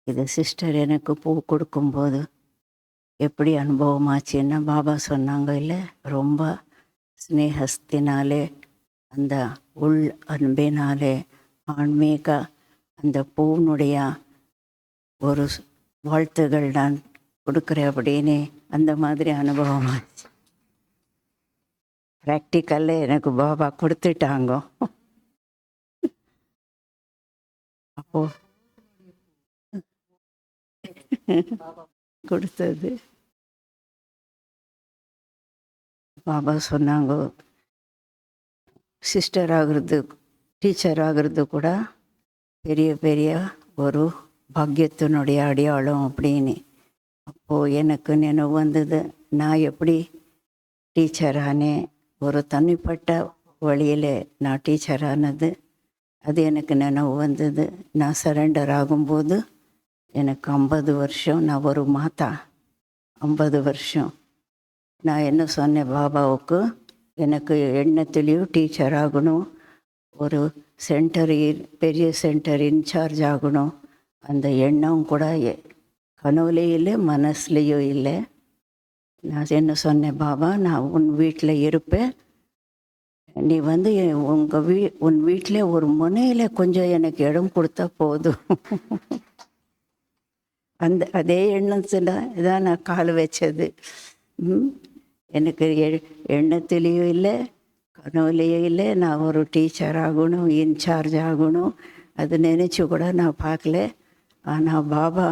இது சிஸ்டர் எனக்கு பூ கொடுக்கும்போது எப்படி அனுபவமாச்சுன்னா, பாபா சொன்னாங்க இல்லை, ரொம்ப ஸ்னேகத்தினாலே, அந்த உள் அன்பினாலே, ஆன்மீக அந்த பூனுடைய ஒரு வாழ்த்துகள் நான் கொடுக்குறேன் அப்படின்னு அந்த மாதிரி அனுபவமாச்சு. ப்ராக்டிக்கல்ல எனக்கு பாபா கொடுத்துட்டாங்க. அப்போ கொடுத்தது பாபா சொன்னாங்க, சிஸ்டர் ஆகிறது, டீச்சர் ஆகிறது கூட பெரிய பெரிய ஒரு பாக்கியத்தினுடைய அடையாளம் அப்படின்னு. அப்போது எனக்கு நினைவு வந்தது, நான் எப்படி டீச்சர் ஆனேன், ஒரு தனிப்பட்ட வழியில் நான் டீச்சர் ஆனது. அது எனக்கு நினைவு வந்தது. நான் சரண்டர் ஆகும்போது எனக்கு 50 வருஷம், நான் ஒரு மாதா 50 வருஷம். நான் என்ன சொன்னேன் பாபாவுக்கு, எனக்கு எண்ணத்துலேயும் டீச்சர் ஆகணும், ஒரு சென்டர், பெரிய சென்டர் இன்சார்ஜ் ஆகணும். அந்த எண்ணம் கூட கனவுலேயும் இல்லை, மனசுலேயும் இல்லை. நான் என்ன சொன்னேன், பாபா நான் உன் வீட்டில் இருப்பேன், நீ வந்து உன் வீட்டில் ஒரு முனையில் கொஞ்சம் எனக்கு இடம் கொடுத்தா போதும். அதே எண்ணத்தில் தான் நான் கால் வச்சது. எனக்கு எண்ணத்துலேயும் இல்லை, கனவுலேயும் இல்லை, நான் ஒரு டீச்சர் ஆகணும், இன்சார்ஜ் ஆகணும், அது நினச்சி கூட நான் பார்க்கல. ஆனால் பாபா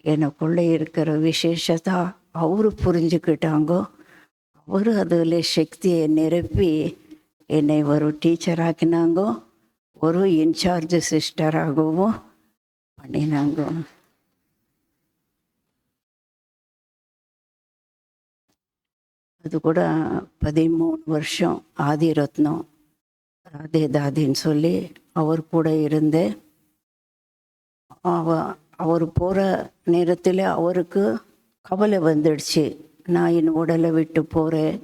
எனக்குள்ளே இருக்கிற விசேஷத்தை அவரு புரிஞ்சுக்கிட்டாங்கோ. அவரு அதில் சக்தியை நிரப்பி என்னை ஒரு டீச்சர் ஆக்கினாங்கோ, ஒரு இன்சார்ஜ் சிஸ்டராகவும் பண்ணினாங்க. அது கூட 13 வருஷம் ஆதி ரத்னம் ராதே தாதின்னு சொல்லி அவர் கூட இருந்தேன். அவர் போகிற நேரத்தில் அவருக்கு கவலை வந்துடுச்சு, நான் என் உடலை விட்டு போகிறேன்,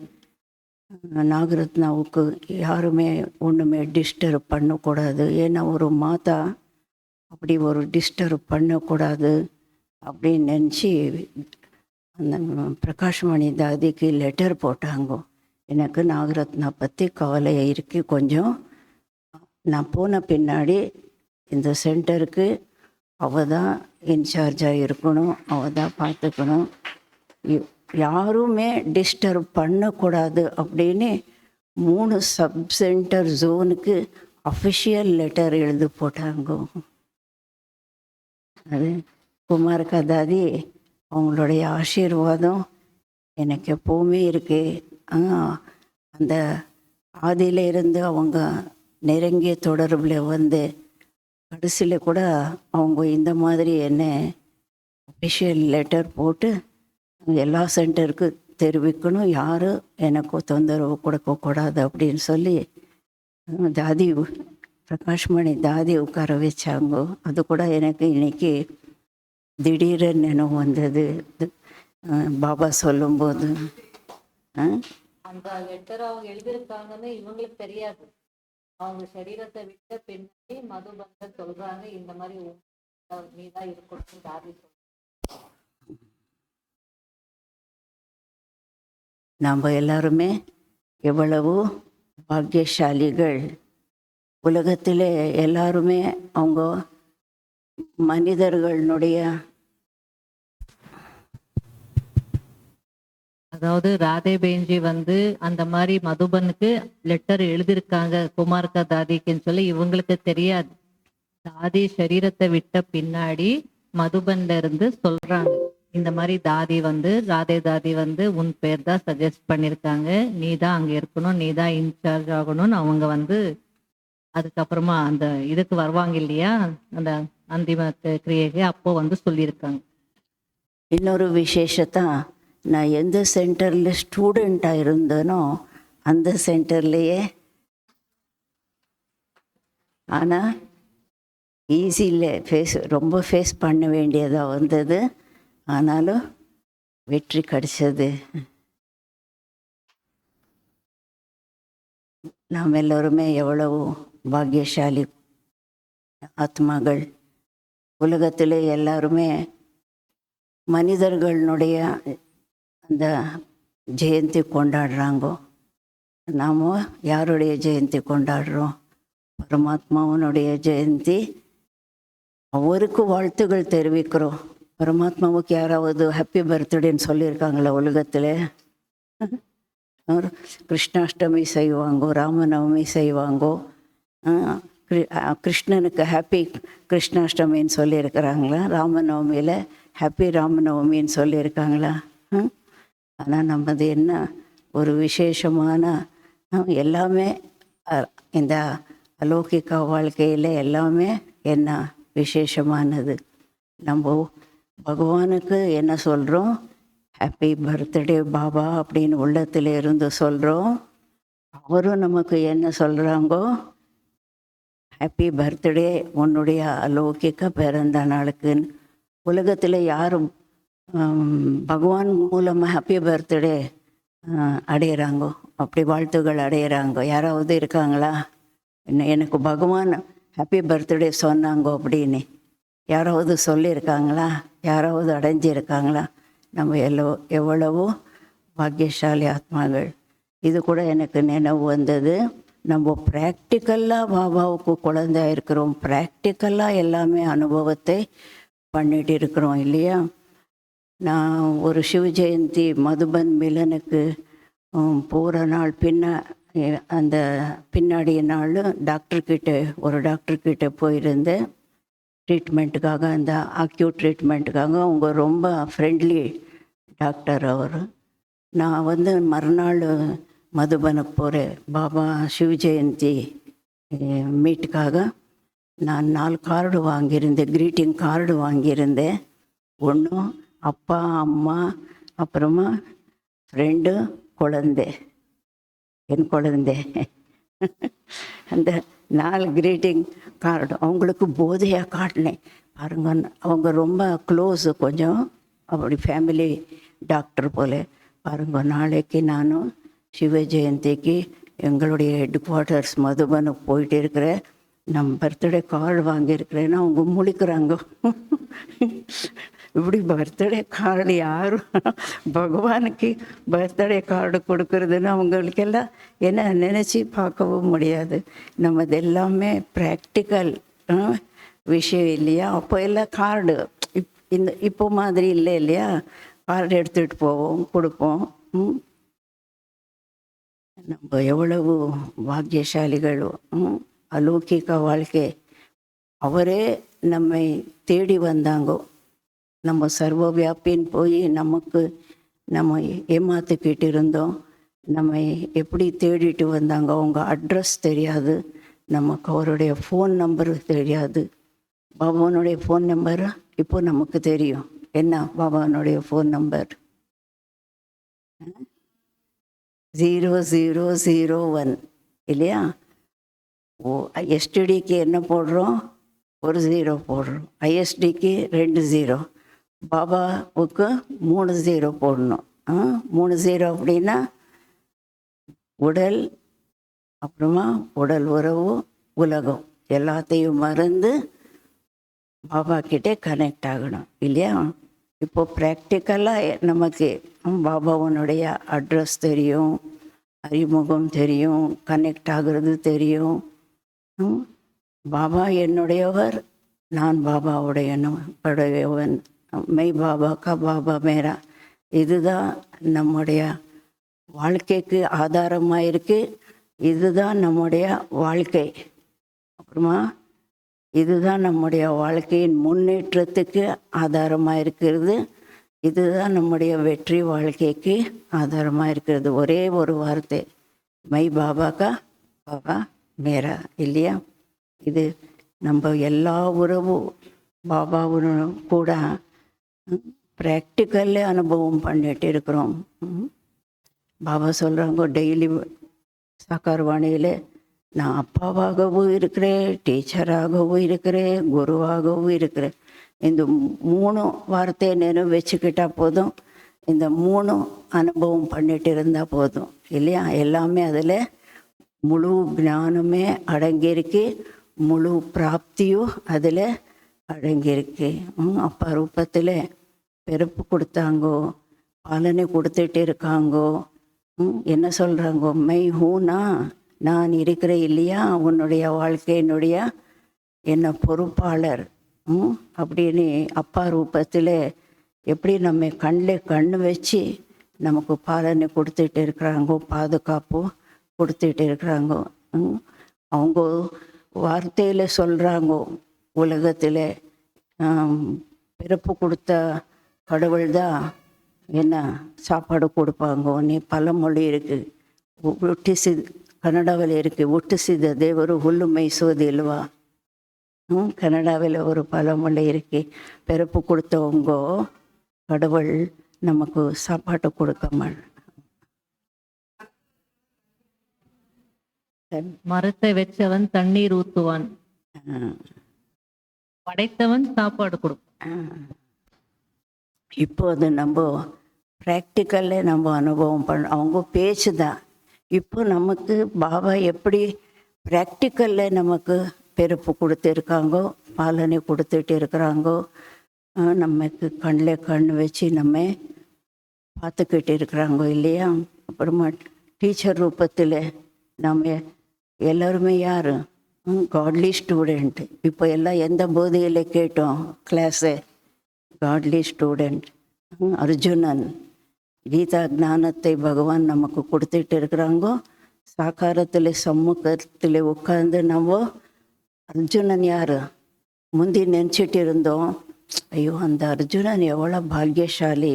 நாகரத்னாவுக்கு யாருமே ஒன்றுமே டிஸ்டர்ப் பண்ணக்கூடாது, ஏன்னா ஒரு மாதா அப்படி ஒரு டிஸ்டர்ப் பண்ணக்கூடாது அப்படின்னு நினச்சி அந்த பிரகாஷ்மணி தாதிக்கு லெட்டர் போட்டாங்க. எனக்கு நாகரத்னா பற்றி கவலை இருக்கு கொஞ்சம், நான் போன பின்னாடி இந்த சென்டருக்கு அவள் தான் இன்சார்ஜாக இருக்கணும், அவள் தான் பார்த்துக்கணும், யாருமே டிஸ்டர்ப் பண்ணக்கூடாது அப்படின்னு 3 சப் சென்டர் ஜோனுக்கு அஃபிஷியல் லெட்டர் எழுதி போட்டாங்க. அது குமாரக்கா தாதி அவங்களுடைய ஆசீர்வாதம் எனக்கு எப்போவுமே இருக்குது. அந்த ஆதியில் இருந்து அவங்க நெருங்கிய தொடர்பில் வந்து கடைசியில் கூட அவங்க இந்த மாதிரி என்ன அஃபிஷியல் லெட்டர் போட்டு எல்லா சென்டருக்கு தெரிவிக்கணும், யாரும் எனக்கு தொந்தரவு கொடுக்கக்கூடாது அப்படின்னு சொல்லி தாதி பிரகாஷ்மணி தாதி உட்கார வச்சாங்க. அது கூட எனக்கு இன்னைக்கு திடீர்னு நினைவு வந்தது பாபா சொல்லும்போது. அந்த லெட்டர் அவங்க எழுதியிருக்காங்கன்னு இவங்களுக்கு தெரியாது. அவங்க சரீரத்தை விட்ட பின்னாடி மதுபந்த சொல்றாங்க, இந்த மாதிரி நீதான் இருக்கணும் தாதி சொல்ற. நாம் எல்லாருமே எவ்வளவு பாக்கியசாலிகள். உலகத்தில் எல்லாருமே அவங்க மனிதர்களுடைய, அதாவது ராதே பேஞ்சி வந்து அந்த மாதிரி மதுபனுக்கு லெட்டர் எழுதியிருக்காங்க குமார்கா தாதிக்குன்னு சொல்லி இவங்களுக்கு தெரியாது. தாதி சரீரத்தை விட்ட பின்னாடி மதுபன்ல இருந்து சொல்றாங்க, இந்த மாதிரி தாதி வந்து ராதே தாதி வந்து உன் பேர் தான் சஜஸ்ட் பண்ணியிருக்காங்க, நீ தான் அங்கே இருக்கணும், நீ தான் இன்சார்ஜ் ஆகணும்னு அவங்க வந்து அதுக்கப்புறமா அந்த இதுக்கு வருவாங்க இல்லையா, அந்த அந்திம கிரியைக்கு அப்போ வந்து சொல்லியிருக்காங்க. இன்னொரு விசேஷத்தான், நான் எந்த சென்டரில் ஸ்டூடெண்ட்டாக இருந்தேனோ அந்த சென்டர்லேயே, ஆனால் ஈஸியில் ரொம்ப ஃபேஸ் பண்ண வேண்டியதாக வந்தது, ஆனாலும் வெற்றி கிடைச்சது. நாம் எல்லோருமே எவ்வளவு பாக்கியசாலி ஆத்மாக்கள். உலகத்திலே எல்லாருமே மனிதர்களுடைய அந்த ஜெயந்தி கொண்டாடுறாங்கோ. நாம் யாருடைய ஜெயந்தி கொண்டாடுறோம்? பரமாத்மாவனுடைய ஜெயந்தி. அவருக்கு வாழ்த்துகள் தெரிவிக்கிறோம். பரமாத்மாவுக்கு யாராவது ஹாப்பி பர்த்டேன்னு சொல்லியிருக்காங்களா உலகத்தில்? கிருஷ்ணாஷ்டமி செய்வாங்கோ, ராமநவமி செய்வாங்கோ. கிருஷ்ணனுக்கு ஹாப்பி கிருஷ்ணாஷ்டமின்னு சொல்லியிருக்கிறாங்களா? ராமநவமியில் ஹாப்பி ராமநவமின்னு சொல்லியிருக்காங்களா? ஆனால் நம்மது என்ன ஒரு விசேஷமான எல்லாமே இந்த அலௌகிக வாழ்க்கையில் எல்லாமே என்ன விசேஷமானது. நம்ம பகவானுக்கு என்ன சொல்கிறோம்? ஹாப்பி பர்த்டே பாபா அப்படின்னு உள்ளத்தில் இருந்து சொல்கிறோம். அவரும் நமக்கு என்ன சொல்கிறாங்கோ? ஹாப்பி பர்த்டே உன்னுடைய அலௌகிக பிறந்த நாளுக்குன்னு. உலகத்தில் யாரும் பகவான் மூலமாக ஹாப்பி பர்த்டே அடையிறாங்கோ, அப்படி வாழ்த்துகள் அடையிறாங்கோ? யாராவது இருக்காங்களா? எனக்கு பகவான் ஹாப்பி பர்த்டே சொன்னாங்கோ அப்படின்னு யாராவது சொல்லியிருக்காங்களா? யாராவது அடைஞ்சிருக்காங்களா? நம்ம எவ்வளவோ பாக்கியசாலி ஆத்மாக்கள். இது கூட எனக்கு நினைவு வந்தது. நம்ம ப்ராக்டிக்கலாக பாபாவுக்கு குழந்தை இருக்கிறோம். ப்ராக்டிக்கலாக எல்லாமே அனுபவத்தை பண்ணிட்டு இருக்கிறோம் இல்லையா? நான் ஒரு சிவ ஜெயந்தி மதுபன் மிலனுக்கு போகிற நாள் அந்த பின்னாடிய நாள் ஒரு டாக்டர்கிட்ட போயிருந்தேன் ட்ரீட்மெண்ட்டுக்காக, அந்த அக்யூட் ட்ரீட்மெண்ட்டுக்காக. அவங்க ரொம்ப ஃப்ரெண்ட்லி டாக்டர் அவர். நான் மறுநாள் மதுபனுக்கு போகிறேன் பாபா சிவ ஜெயந்தி மீட்டுக்காக. நான் 4 கார்டு வாங்கியிருந்தேன், க்ரீட்டிங் கார்டு வாங்கியிருந்தேன். ஒன்றும் அப்பா, அம்மா, அப்புறமா ஃப்ரெண்டு, குழந்தை, என் குழந்தை. அந்த 4 க்ரீட்டிங் கார்டு அவங்களுக்கு போதையாக காட்டினேன். பாருங்க, அவங்க ரொம்ப க்ளோஸு, கொஞ்சம் அப்படி ஃபேமிலி டாக்டர் போல். பாருங்க, நாளைக்கு நானும் சிவ ஜெயந்திக்கு எங்களுடைய ஹெட் குவார்ட்டர்ஸ் மதுபனுக்கு போயிட்டு இருக்கிறேன். நம்ம பர்த்டே கார்டு வாங்கியிருக்கிறேன்னா அவங்க முழிக்கிறாங்க. இப்படி பர்த்டே கார்டு யாரும் பகவானுக்கு பர்த்டே கார்டு கொடுக்கறதுன்னு அவங்களுக்கெல்லாம் என்ன நினச்சி பார்க்கவும் முடியாது. நம்மது எல்லாமே ப்ராக்டிக்கல் விஷயம் இல்லையா? அப்போ எல்லாம் கார்டு இப்போ மாதிரி இல்லை இல்லையா? கார்டு எடுத்துகிட்டு போவோம், கொடுப்போம். நம்ம எவ்வளவு பாக்கியசாலிகள். அலௌகிக வாழ்க்கை அவரே நம்மை தேடி வந்தாங்கோ. நம்ம சர்வ வியாபின்னு போய் நம்ம ஏமாற்றிக்கிட்டு இருந்தோம். நம்ம எப்படி தேடிட்டு வந்தாங்க? அவங்க அட்ரஸ் தெரியாது, நமக்கு அவருடைய ஃபோன் நம்பரு தெரியாது. பாபாவனுடைய ஃபோன் நம்பர் இப்போ நமக்கு தெரியும். என்ன பாபாவனுடைய ஃபோன் நம்பர்? 0001 இல்லையா? எஸ்டிடிக்கு என்ன போடுறோம்? 1 0 போடுறோம். ஐஎஸ்டிக்கு 2 0. பாபாவுக்கு 3 0 போடணும். 3 0 அப்படின்னா உடல், அப்புறமா உடல் உறவு, உலகம் எல்லாத்தையும் மறந்து பாபா கிட்டே கனெக்ட் ஆகணும் இல்லையா? இப்போ ப்ராக்டிக்கலாக நமக்கு பாபாவனுடைய அட்ரஸ் தெரியும், அறிமுகம் தெரியும், கனெக்ட் ஆகிறது தெரியும். பாபா என்னுடையவர், நான் பாபாவுடையவன். மெய் பாபா கா பாபா மேரா. இதுதான் நம்முடைய வாழ்க்கைக்கு ஆதாரமாக இருக்குது. இதுதான் நம்முடைய வாழ்க்கை. அப்புறமா இதுதான் நம்முடைய வாழ்க்கையின் முன்னேற்றத்துக்கு ஆதாரமாக இருக்கிறது. இதுதான் நம்முடைய வெற்றி வாழ்க்கைக்கு ஆதாரமாக இருக்கிறது. ஒரே ஒரு வார்த்தை, மை பாபா கா பாபா மேரா இல்லையா? இது நம்ம எல்லா உறவும் பாபாவுடன் கூட ப்ராக்டிக்கல்லே அனுபவம் பண்ணிட்டு இருக்கிறோம். பாபா சொல்கிறாங்க டெய்லி சாக்கார்வாணியில், நான் அப்பாவாகவும் இருக்கிறேன், டீச்சராகவும் இருக்கிறேன், குருவாகவும் இருக்கிறேன். இந்த 3 வார்த்தையை நினைவு வச்சுக்கிட்டா போதும். இந்த 3 அனுபவம் பண்ணிட்டு இருந்தால் போதும் இல்லையா? எல்லாமே அதில் முழு ஞானமே அடங்கியிருக்கு, முழு பிராப்தியும் அதில் அடங்கியிருக்கு. அப்பா ரூபத்தில் பிறப்பு கொடுத்தாங்கோ, பாலனை கொடுத்துட்டு இருக்காங்கோ. என்ன சொல்கிறாங்கோ, மை ஹூனா, நான் இருக்கிறேன் இல்லையா, உன்னுடைய வாழ்க்கையினுடைய என்ன பொறுப்பாளர் அப்படின்னு அப்பா ரூபத்தில் எப்படி நம்ம கண்ணில் கண்ணு வச்சு நமக்கு பாலனை கொடுத்துட்டு இருக்கிறாங்கோ, பாதுகாப்பு கொடுத்துட்டு இருக்கிறாங்கோ. அவங்க வார்த்தையில் சொல்கிறாங்கோ, உலகத்தில் பிறப்பு கொடுத்த கடவுள் தான் என்ன சாப்பாடு கொடுப்பாங்கோ. நீ பழமொழி இருக்குது, ಹುಟ್ಟಿಸಿದ ಕನ್ನಡದಲ್ಲಿ இருக்குது, ಹುಟ್ಟಿಸಿದ ದೇವರು ಹುಲ್ಲು ಮೇಯಿಸೋದಿಲ್ವಾ. கனடாவில் ஒரு பழமொழி இருக்கு, பிறப்பு கொடுத்தவங்கோ கடவுள் நமக்கு சாப்பாட்டு கொடுக்க மாட்டான். மரத்தை வச்சவன் தண்ணீர் ஊத்துவான், படைத்தவன் சாப்பாடு கொடுப்பான். இப்போ அது நம்ம ப்ராக்டிக்கல்லே நம்ம அனுபவம் அவங்க பேச்சு தான். இப்போ நமக்கு பாபா எப்படி ப்ராக்டிக்கல்ல நமக்கு பிறப்பு கொடுத்துருக்காங்கோ, பாலனை கொடுத்துட்டு இருக்கிறாங்கோ, நமக்கு கண்ணில் கண் வச்சு நம்ம பார்த்துக்கிட்டு இருக்கிறாங்கோ இல்லையா. அப்புறமா டீச்சர் ரூபத்தில் நம்ம எல்லாருமே யார், காட்லி ஸ்டூடெண்ட். இப்போ எல்லாம் எந்த போதையில் கேட்டோம் கிளாஸு, காட்லி ஸ்டூடெண்ட். அர்ஜுனன் கீதா ஞானத்தை பகவான் நமக்கு கொடுத்துட்டு இருக்கிறாங்கோ. சாக்காரத்தில் சமூகத்தில் உட்காந்து நம்ம அர்ஜுனன் யார் முந்தி நினச்சிட்டு இருந்தோம். ஐயோ, அந்த அர்ஜுனன் எவ்வளோ பாக்கியசாலி,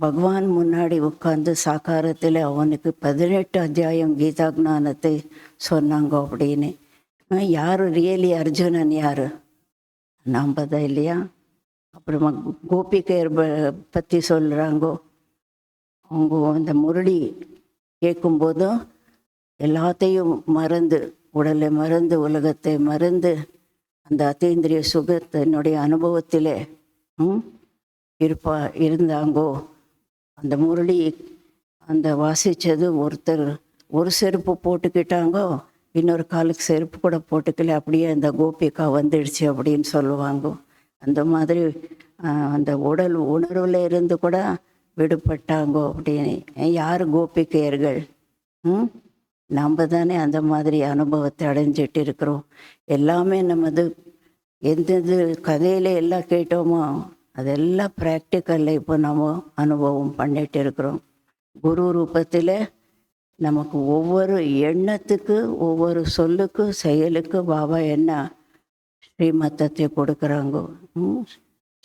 பகவான் முன்னாடி உட்காந்து சாக்காரத்தில் அவனுக்கு 18 அத்தியாயம் கீதா ஞானத்தை சொன்னாங்க அப்படின்னு. யார் ரியலி அர்ஜுனன் யார், நாம் தான் இல்லையா. அப்புறமா கோபிகையர் பற்றி சொல்கிறாங்கோ. அவங்க அந்த முரளி கேட்கும்போதும் எல்லாத்தையும் மறந்து, உடலை மறந்து, உலகத்தை மறந்து, அந்த அத்தீந்திரிய சுகத்தினுடைய அனுபவத்தில் இருந்தாங்கோ. அந்த முரளி அந்த வாசித்தது ஒருத்தர் ஒரு செருப்பு போட்டுக்கிட்டாங்கோ, இன்னொரு காலுக்கு செருப்பு கூட போட்டுக்கல, அப்படியே அந்த கோபிகா வந்துடுச்சு அப்படின்னு சொல்லுவாங்க. அந்த மாதிரி அந்த உடல் உணர்வில் இருந்து கூட விடுபட்டாங்கோ அப்படின்னு. யார் கோபிகையர்கள், நாம் தானே அந்த மாதிரி அனுபவத்தை அடைஞ்சிட்டு இருக்கிறோம். எல்லாமே நமது எந்தெந்த கதையில் எல்லாம் கேட்டோமோ அதெல்லாம் ப்ராக்டிக்கலில் இப்போ நம்ம அனுபவம் பண்ணிட்டு இருக்கிறோம். குரு ரூபத்தில் நமக்கு ஒவ்வொரு எண்ணத்துக்கு, ஒவ்வொரு சொல்லுக்கு, செயலுக்கு பாபா என்ன ஸ்ரீமத்தத்தை கொடுக்குறாங்கோ,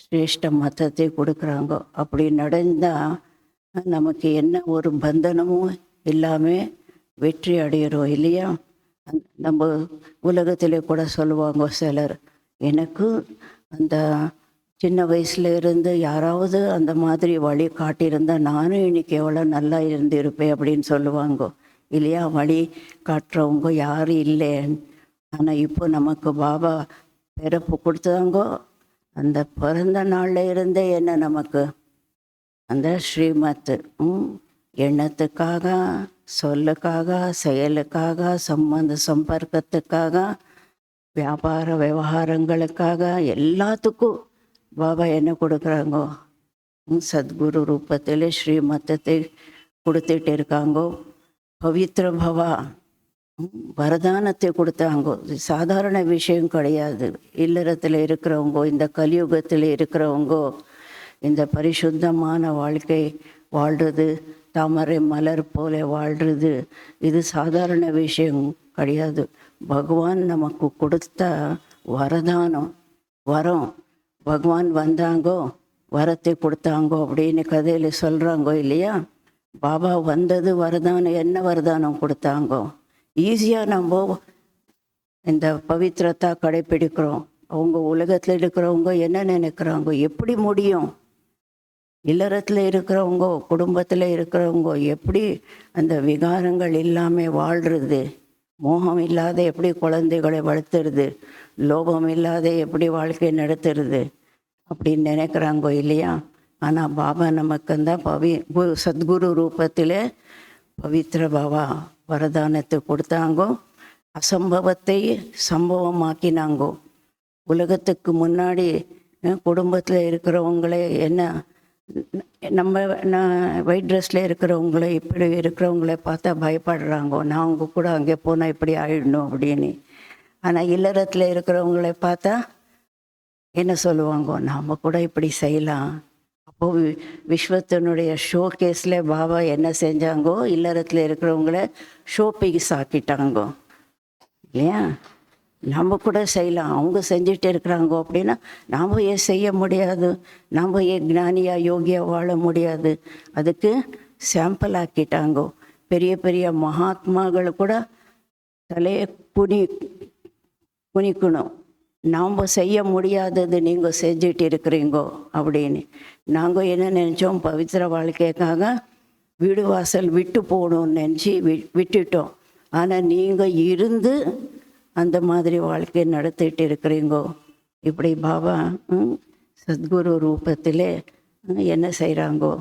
சிரேஷ்ட மதத்தை கொடுக்குறாங்கோ. அப்படி நடந்தால் நமக்கு என்ன ஒரு பந்தனமும் இல்லாமல் வெற்றி அடைகிறோம் இல்லையா. நம்ம உலகத்தில் கூட சொல்லுவாங்க சிலர், எனக்கு அந்த சின்ன வயசுல இருந்து யாராவது அந்த மாதிரி வழி காட்டியிருந்தால் நானும் இன்னைக்கு எவ்வளோ நல்லா இருந்திருப்பேன் அப்படின்னு சொல்லுவாங்க இல்லையா. வழி காட்டுறவங்க யாரும் இல்லை. ஆனால் இப்போ நமக்கு பாபா பிறப்பு கொடுத்தாங்கோ, அந்த பிறந்த நாளில் இருந்தே என்ன நமக்கு அந்த ஸ்ரீமத் எண்ணத்துக்காக, சொல்லுக்காக, செயலுக்காக, சம்பர்க்கத்துக்காக, வியாபார விவகாரங்களுக்காக, எல்லாத்துக்கும் பாபா என்ன கொடுக்குறாங்கோ, சத்குரு ரூபத்தில் ஸ்ரீமத்தத்தை கொடுத்துட்டு இருக்காங்கோ. பவித்ர பவா வரதானத்தை கொடுத்தாங்கோ. இது சாதாரண விஷயம் கிடையாது. இல்லறத்தில் இருக்கிறவங்கோ, இந்த கலியுகத்தில் இருக்கிறவங்கோ இந்த பரிசுத்தமான வாழ்க்கை வாழ்கிறது, தாமரை மலர் போல வாழ்கிறது, இது சாதாரண விஷயம் கிடையாது. பகவான் நமக்கு கொடுத்த வரதானம், வரம். பகவான் வந்தாங்கோ, வரத்தை கொடுத்தாங்கோ அப்படின்னு கதையில் சொல்கிறாங்கோ இல்லையா. பாபா வந்தது வரதானம். என்ன வரதானம் கொடுத்தாங்கோ? ஈஸியாக நம்ம இந்த பவித்திரத்தா கடைப்பிடிக்கிறோம். அவங்க உலகத்தில் இருக்கிறவங்க என்ன நினைக்கிறாங்க, எப்படி முடியும்? இல்லறத்தில் இருக்கிறவங்க, குடும்பத்தில் இருக்கிறவங்க எப்படி அந்த விகாரங்கள் இல்லாமல் வாழ்கிறது, மோகம் இல்லாத எப்படி குழந்தைகளை வளர்த்துறது, லோபம் இல்லாத எப்படி வாழ்க்கை நடத்துறது அப்படின்னு நினைக்கிறாங்க இல்லையா. ஆனால் பாபா நமக்கு அந்த சத்குரு ரூபத்தில் பவித்ர பாபா வரதானத்தை கொடுத்தாங்கோ. அசம்பவத்தை சம்பவமாக்கினாங்கோ. உலகத்துக்கு முன்னாடி குடும்பத்தில் இருக்கிறவங்களே என்ன நம்ம நான் ஒயிட் ட்ரெஸ்ஸில் இருக்கிறவங்கள இப்படி இருக்கிறவங்கள பார்த்தா பயப்படுறாங்க, நான் அவங்க கூட அங்கே போனால் இப்படி ஆயிடணும் அப்படின்னு. ஆனால் இல்லறத்தில் இருக்கிறவங்கள பார்த்தா என்ன சொல்லுவாங்க, நாம் கூட இப்படி செய்யலாம். அப்போது விஸ்வத்தினுடைய ஷோ கேஸில் பாபா என்ன செஞ்சாங்கோ, இல்லறத்தில் இருக்கிறவங்கள ஷோ பீஸ் ஆக்கிட்டாங்கோ இல்லையா. நம்ம கூட செய்யலாம், அவங்க செஞ்சுட்டு இருக்கிறாங்க அப்படின்னா நாம் ஏன் செய்ய முடியாது, நாம் ஏன் ஞானியா யோகியா வாழ முடியாது. அதுக்கு சாம்பிள் ஆக்கிட்டாங்கோ. பெரிய பெரிய மகாத்மாக்கள் கூட தலையை குனிக்கணும், நாம் செய்ய முடியாதது நீங்கள் செஞ்சுட்டு இருக்கிறீங்கோ அப்படின்னு. நாங்கள் என்ன நினச்சோம், பவித்திர வாழ்க்கைக்காக வீடு வாசல் விட்டு போகணும்னு நினச்சி விட்டுட்டோம். ஆனால் நீங்கள் இருந்து அந்த மாதிரி வாழ்க்கையை நடத்திட்டு இருக்கிறீங்கோ. இப்படி பாபா சத்குரு ரூபத்தில் என்ன செய்கிறாங்கோ,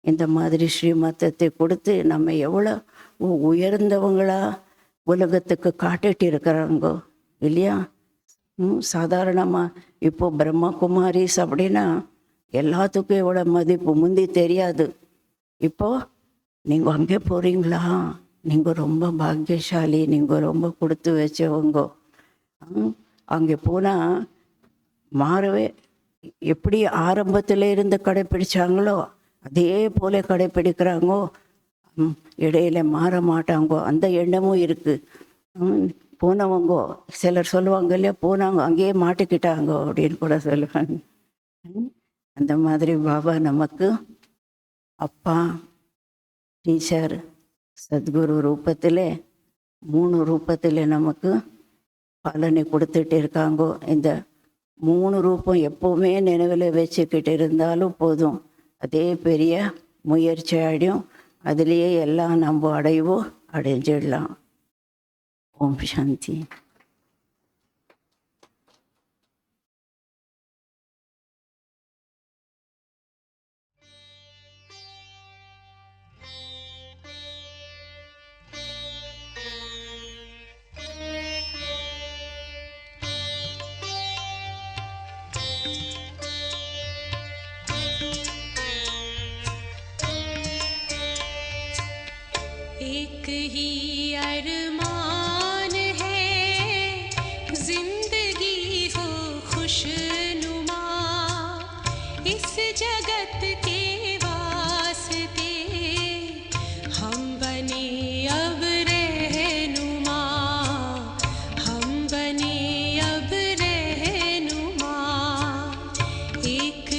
இந்த மாதிரி ஸ்ரீமத்தத்தை கொடுத்து நம்ம எவ்வளோ உயர்ந்தவங்களா உலகத்துக்கு காட்டிட்டு இருக்கிறாங்கோ இல்லையா. சாதாரணமாக இப்போது பிரம்மகுமாரிஸ் அப்படின்னா எல்லாத்துக்கும் எவ்வளோ மதிப்பு முந்தி தெரியாது. இப்போது நீங்கள் அங்கே போகிறீங்களா, நீங்கள் ரொம்ப பாக்கியசாலி, நீங்கள் ரொம்ப கொடுத்து வச்சவங்க. அங்கே போனால் மாறவே எப்படி ஆரம்பத்தில் இருந்து கடைப்பிடிச்சாங்களோ அதே போல் கடைப்பிடிக்கிறாங்கோ, இடையில மாற மாட்டாங்கோ. அந்த எண்ணமும் இருக்குது. போனவங்கோ சிலர் சொல்லுவாங்க இல்லையா, போனாங்க அங்கேயே மாட்டிக்கிட்டாங்கோ அப்படின்னு கூட சொல்லுவாங்க. அந்த மாதிரி பாபா நமக்கு அப்பா, டீச்சர், சத்குரு ரூபத்தில் 3 ரூபத்தில் நமக்கு பலனை கொடுத்துட்டு இருக்காங்கோ. இந்த 3 ரூபம் எப்போவுமே நினைவில் வச்சுக்கிட்டு இருந்தாலும் போதும், அதே பெரிய முயற்சி ஆகிடும். அதுலேயே எல்லாம் நம்ம அடைஞ்சிடலாம். ஓம் சாந்தி. एक ही अरमान है, जिंदगी हो खुशनुमा, इस जगत के वास्ते हम बने अब रहनुमा, हम बने अब रहनुमा। एक